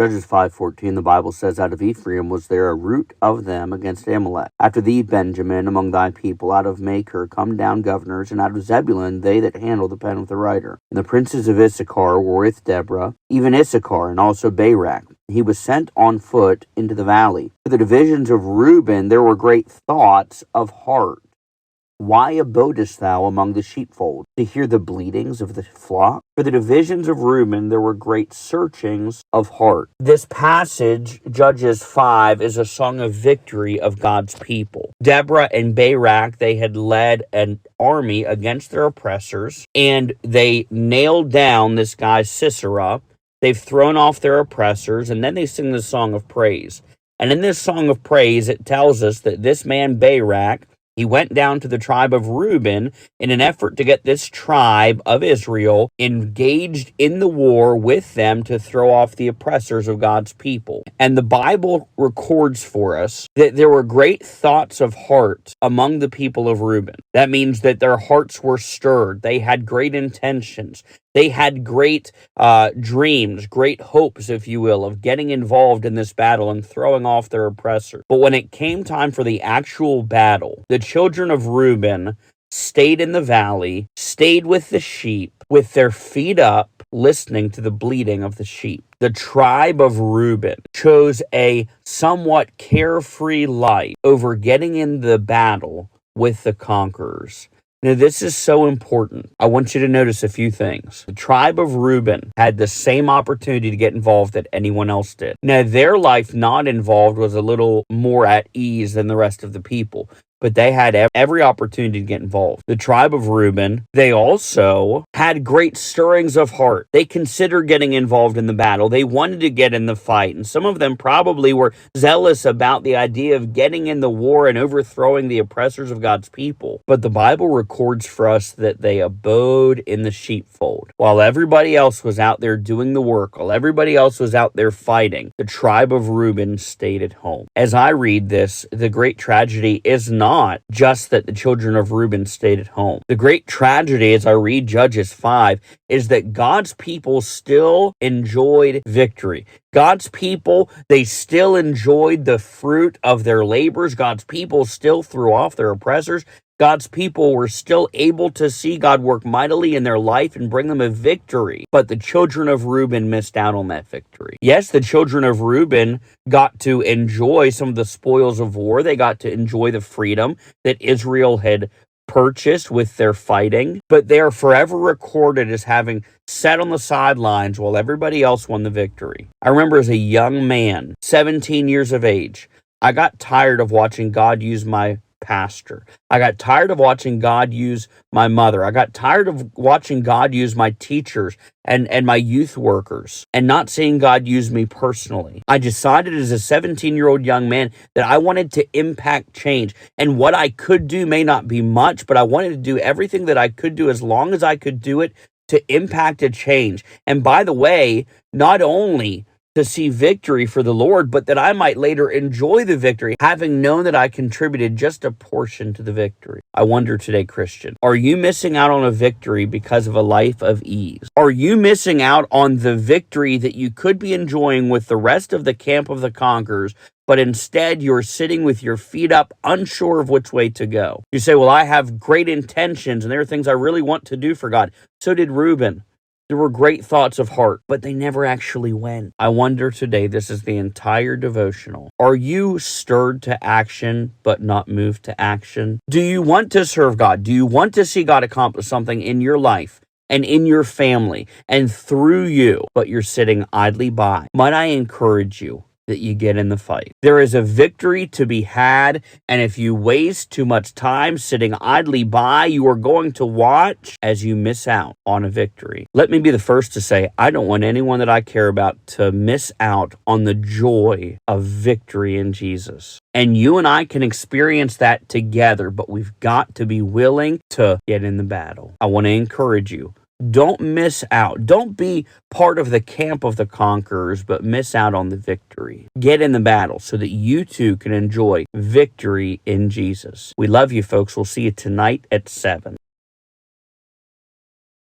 Judges 5:14, the Bible says, out of Ephraim was there a root of them against Amalek. After thee, Benjamin, among thy people, out of Machir come down governors, and out of Zebulun they that handle the pen with the writer. And the princes of Issachar were with Deborah, even Issachar, and also Barak. He was sent on foot into the valley. For the divisions of Reuben there were great thoughts of heart. Why abodest thou among the sheepfold, to hear the bleatings of the flock? For the divisions of Reuben there were great searchings of heart. This passage, Judges 5, is a song of victory of God's people. Deborah and Barak, they had led an army against their oppressors, and they nailed down this guy Sisera. They've thrown off their oppressors, and then they sing the song of praise. And in this song of praise, it tells us that this man Barak, he went down to the tribe of Reuben in an effort to get this tribe of Israel engaged in the war with them to throw off the oppressors of God's people. And the Bible records for us that there were great thoughts of heart among the people of Reuben. That means that their hearts were stirred. They had great intentions. They had great dreams, great hopes, if you will, of getting involved in this battle and throwing off their oppressor. But when it came time for the actual battle, the children of Reuben stayed in the valley, stayed with the sheep, with their feet up, listening to the bleating of the sheep. The tribe of Reuben chose a somewhat carefree life over getting in the battle with the conquerors. Now, this is so important. I want you to notice a few things. The tribe of Reuben had the same opportunity to get involved that anyone else did. Now, their life not involved was a little more at ease than the rest of the people, but they had every opportunity to get involved. The tribe of Reuben, they also had great stirrings of heart. They considered getting involved in the battle. They wanted to get in the fight, and some of them probably were zealous about the idea of getting in the war and overthrowing the oppressors of God's people. But the Bible records for us that they abode in the sheepfold. While everybody else was out there doing the work, while everybody else was out there fighting, the tribe of Reuben stayed at home. As I read this, the great tragedy is not just that the children of Reuben stayed at home. The great tragedy, as I read Judges 5, is that God's people still enjoyed victory. God's people, they still enjoyed the fruit of their labors. God's people still threw off their oppressors. God's people were still able to see God work mightily in their life and bring them a victory. But the children of Reuben missed out on that victory. Yes, the children of Reuben got to enjoy some of the spoils of war. They got to enjoy the freedom that Israel had purchased with their fighting, but they are forever recorded as having sat on the sidelines while everybody else won the victory. I remember as a young man, 17 years of age, I got tired of watching God use my pastor. I got tired of watching God use my mother. I got tired of watching God use my teachers and my youth workers and not seeing God use me personally. I decided as a 17-year-old young man that I wanted to impact change. And what I could do may not be much, but I wanted to do everything that I could do as long as I could do it to impact a change. And by the way, not only to see victory for the Lord, but that I might later enjoy the victory, having known that I contributed just a portion to the victory. I wonder today, Christian, are you missing out on a victory because of a life of ease? Are you missing out on the victory that you could be enjoying with the rest of the camp of the conquerors, but instead you're sitting with your feet up, unsure of which way to go? You say, well, I have great intentions and there are things I really want to do for God. So did Reuben. There were great thoughts of heart, but they never actually went. I wonder today, this is the entire devotional. Are you stirred to action, but not moved to action? Do you want to serve God? Do you want to see God accomplish something in your life and in your family and through you, but you're sitting idly by? Might I encourage you that you get in the fight? There is a victory to be had, and if you waste too much time sitting idly by, you are going to watch as you miss out on a victory. Let me be the first to say, I don't want anyone that I care about to miss out on the joy of victory in Jesus. And you and I can experience that together, but we've got to be willing to get in the battle. I want to encourage you. Don't miss out. Don't be part of the camp of the conquerors, but miss out on the victory. Get in the battle so that you too can enjoy victory in Jesus. We love you, folks. We'll see you tonight at 7.